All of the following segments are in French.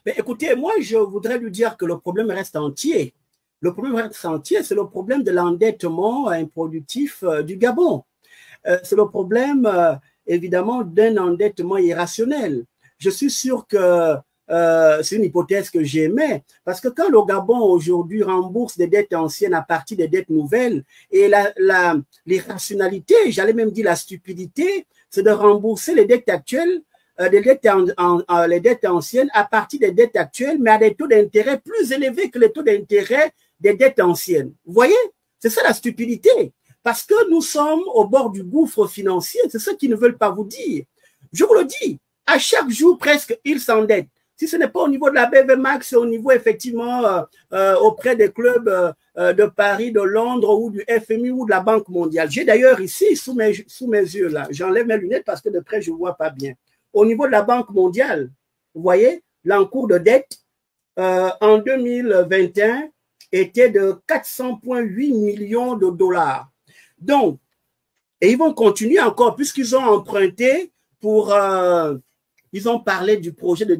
Mais écoutez, moi, je voudrais lui dire que le problème reste entier. Le problème reste entier, c'est le problème de l'endettement improductif du Gabon. C'est le problème, évidemment, d'un endettement irrationnel. Je suis sûr que c'est une hypothèse que j'émets, parce que quand le Gabon aujourd'hui rembourse des dettes anciennes à partir des dettes nouvelles, et l'irrationalité, j'allais même dire la stupidité, c'est de rembourser les dettes actuelles, les dettes anciennes à partir des dettes actuelles, mais à des taux d'intérêt plus élevés que les taux d'intérêt des dettes anciennes. Vous voyez? C'est ça la stupidité. Parce que nous sommes au bord du gouffre financier, c'est ce qu'ils ne veulent pas vous dire. Je vous le dis, à chaque jour presque, ils s'endettent. Si ce n'est pas au niveau de la BV Max, c'est au niveau effectivement auprès des clubs de Paris, de Londres ou du FMI ou de la Banque mondiale. J'ai d'ailleurs ici, sous mes yeux là, j'enlève mes lunettes parce que de près, je ne vois pas bien. Au niveau de la Banque mondiale, vous voyez, l'encours de dette en 2021 était de 400,8 millions de dollars. Donc, et ils vont continuer encore puisqu'ils ont emprunté pour... ils ont parlé du projet de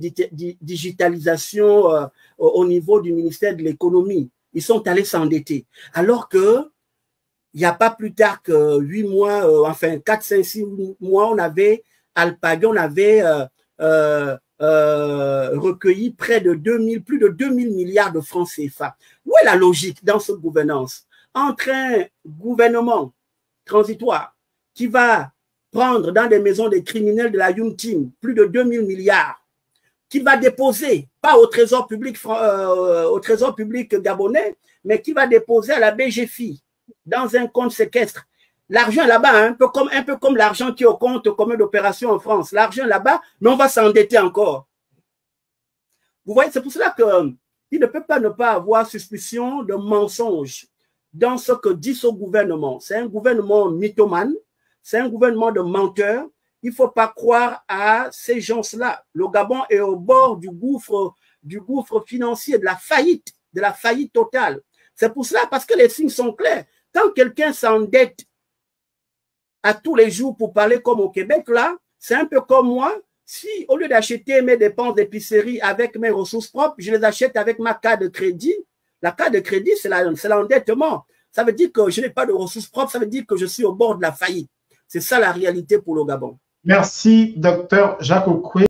digitalisation au niveau du ministère de l'économie. Ils sont allés s'endetter. Alors que il n'y a pas plus tard que 8 mois, enfin 4, 5, 6 mois, on avait alpagué, on avait recueilli près de plus de 2000 milliards de francs CFA. Où est la logique dans cette gouvernance? Entre un gouvernement transitoire qui va prendre dans des maisons des criminels de la Young Team plus de 2000 milliards, qui va déposer, pas au trésor public gabonais, mais qui va déposer à la BGFI dans un compte séquestre. L'argent là-bas, un peu comme l'argent qui est au compte commun d'opération en France. L'argent là-bas, mais on va s'endetter encore. Vous voyez, c'est pour cela qu'il ne peut pas ne pas avoir suspicion de mensonge dans ce que dit ce gouvernement. C'est un gouvernement mythomane, c'est un gouvernement de menteurs. Il ne faut pas croire à ces gens-là. Le Gabon est au bord du gouffre financier, de la faillite totale. C'est pour cela, parce que les signes sont clairs. Quand quelqu'un s'endette à tous les jours pour parler comme au Québec, là, c'est un peu comme moi. Si, au lieu d'acheter mes dépenses d'épicerie avec mes ressources propres, je les achète avec ma carte de crédit. La carte de crédit, c'est l'endettement. Ça veut dire que je n'ai pas de ressources propres, ça veut dire que je suis au bord de la faillite. C'est ça la réalité pour le Gabon. Merci, docteur Jacques Okoué.